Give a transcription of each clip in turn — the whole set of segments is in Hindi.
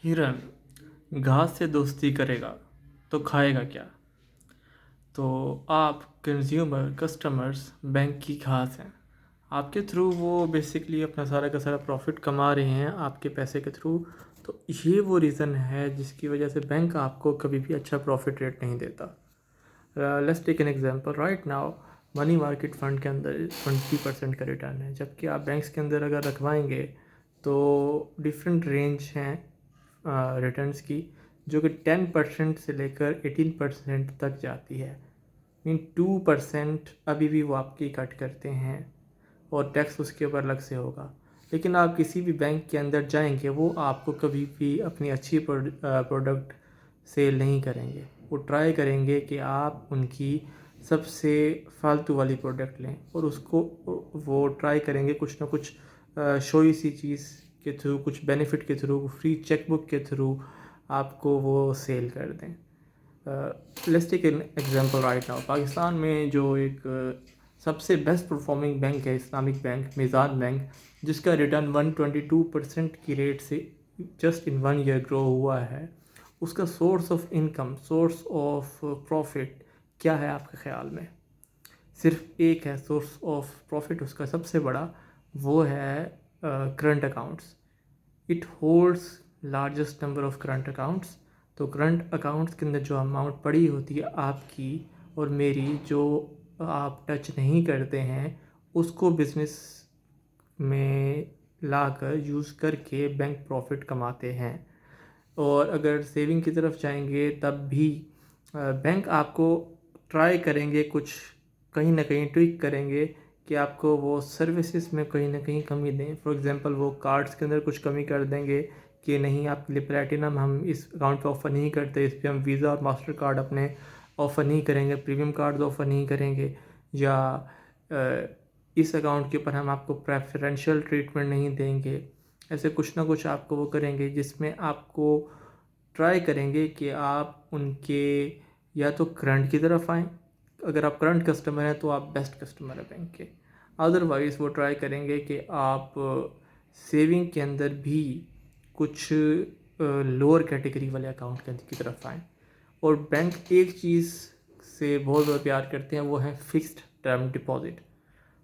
हिरन घास से दोस्ती करेगा तो खाएगा क्या। तो आप कंज्यूमर कस्टमर्स बैंक की घास हैं। आपके थ्रू वो बेसिकली अपना सारा का सारा प्रॉफिट कमा रहे हैं आपके पैसे के थ्रू। तो ये वो रीज़न है जिसकी वजह से बैंक आपको कभी भी अच्छा प्रॉफिट रेट नहीं देता। Let's take an example. Right now money market fund के अंदर 20% का रिटर्न है, जबकि आप बैंक्स के अंदर अगर रखवाएंगे तो डिफरेंट रेंज हैं रिटर्न्स की, जो कि 10% से लेकर 18% तक जाती है। मीन 2% अभी भी वो आपकी कट करते हैं और टैक्स उसके ऊपर अलग से होगा। लेकिन आप किसी भी बैंक के अंदर जाएंगे वो आपको कभी भी अपनी अच्छी प्रोडक्ट सेल नहीं करेंगे। वो ट्राई करेंगे कि आप उनकी सबसे फालतू वाली प्रोडक्ट लें और उसको वो ट्राई करेंगे कुछ ना कुछ शोई सी चीज़ के थ्रू, कुछ बेनिफिट के थ्रू, फ्री चेकबुक के थ्रू आपको वो सेल कर दें। Let's take an example. Right now Pakistan में जो एक सबसे बेस्ट परफॉर्मिंग बैंक है इस्लामिक बैंक, मिज़ान बैंक, जिसका रिटर्न 122% की रेट से जस्ट इन 1 ईयर ग्रो हुआ है। उसका source of income, source of profit क्या है आपके ख्याल में? सिर्फ एक है सोर्स ऑफ प्रॉफिट उसका सबसे बड़ा, वो है current accounts. It holds largest number of current accounts. तो करंट अकाउंट्स के अंदर जो अमाउंट पड़ी होती है आपकी और मेरी, जो आप टच नहीं करते हैं, उसको बिजनेस में लाकर यूज़ करके बैंक प्रॉफिट कमाते हैं। और अगर सेविंग की तरफ जाएंगे तब भी बैंक आपको ट्राई करेंगे, कुछ कहीं ना कहीं ट्विक करेंगे कि आपको वो सर्विसेज में कहीं ना कहीं कमी दें। फॉर एग्जांपल वो कार्ड्स के अंदर कुछ कमी कर देंगे कि नहीं, आपके लिए प्लेटिनम हम इस अकाउंट पे ऑफ़र नहीं करते, इस पर हम वीज़ा और मास्टर कार्ड अपने ऑफ़र नहीं करेंगे, प्रीमियम कार्ड ऑफ़र नहीं करेंगे, या इस अकाउंट के ऊपर हम आपको प्रेफरेंशियल ट्रीटमेंट नहीं देंगे। ऐसे कुछ ना कुछ आपको वो करेंगे जिसमें आपको ट्राई करेंगे कि आप उनके या तो करंट की तरफ आएँ। अगर आप करंट कस्टमर हैं तो आप बेस्ट कस्टमर है बैंक के। अदरवाइज़ वो ट्राई करेंगे कि आप सेविंग के अंदर भी कुछ लोअर कैटेगरी वाले अकाउंट की तरफ आएँ। और बैंक एक चीज़ से बहुत ज़्यादा प्यार करते हैं, वो है फिक्स्ड टर्म डिपॉजिट।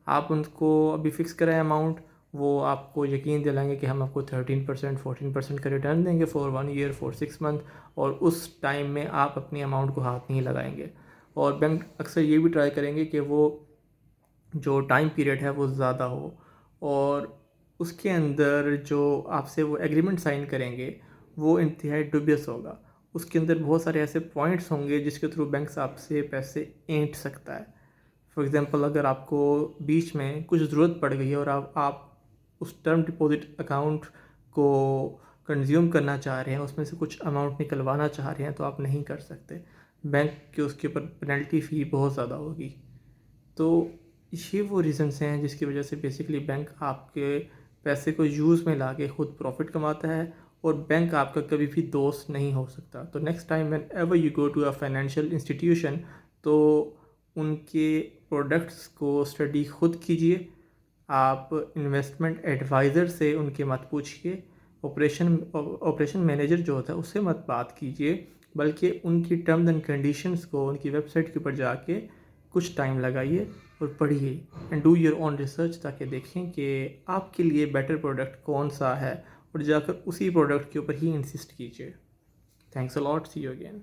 आप उनको अभी फ़िक्स कराएं अमाउंट, वो आपको यकीन दिलाएंगे कि हम आपको 13% 14% का रिटर्न देंगे फॉर 1 ईयर, फॉर 6 मंथ, और उस टाइम में आप अपनी अमाउंट को हाथ नहीं लगाएंगे। और बैंक अक्सर ये भी ट्राई करेंगे कि वो जो टाइम पीरियड है वो ज़्यादा हो, और उसके अंदर जो आपसे वो एग्रीमेंट साइन करेंगे वो इंतहाई डुबियस होगा। उसके अंदर बहुत सारे ऐसे पॉइंट्स होंगे जिसके थ्रू बैंक आपसे पैसे ऐंठ सकता है। फॉर एग्ज़ाम्पल, अगर आपको बीच में कुछ ज़रूरत पड़ गई है और आप उस टर्म डिपॉजिट अकाउंट को कंज्यूम करना चाह रहे हैं, उसमें से कुछ अमाउंट निकलवाना चाह रहे हैं, तो आप नहीं कर सकते। बैंक के उसके ऊपर पेनल्टी फ़ी बहुत ज़्यादा होगी। तो ये वो रीज़न्स हैं जिसकी वजह से बेसिकली बैंक आपके पैसे को यूज़ में ला के खुद प्रॉफिट कमाता है, और बैंक आपका कभी भी दोस्त नहीं हो सकता। तो next time whenever you go to a financial institution, तो उनके प्रोडक्ट्स को स्टडी खुद कीजिए। आप इन्वेस्टमेंट एडवाइज़र से उनके मत पूछिए, ऑपरेशन मैनेजर जो होता है उससे मत बात कीजिए, बल्कि उनकी टर्म्स एंड कंडीशंस को उनकी वेबसाइट के ऊपर जाके कुछ टाइम लगाइए और पढ़िए and do your own research, ताकि देखें कि आपके लिए बेटर प्रोडक्ट कौन सा है और जाकर उसी प्रोडक्ट के ऊपर ही इंसिस्ट कीजिए। Thanks a lot, see you again.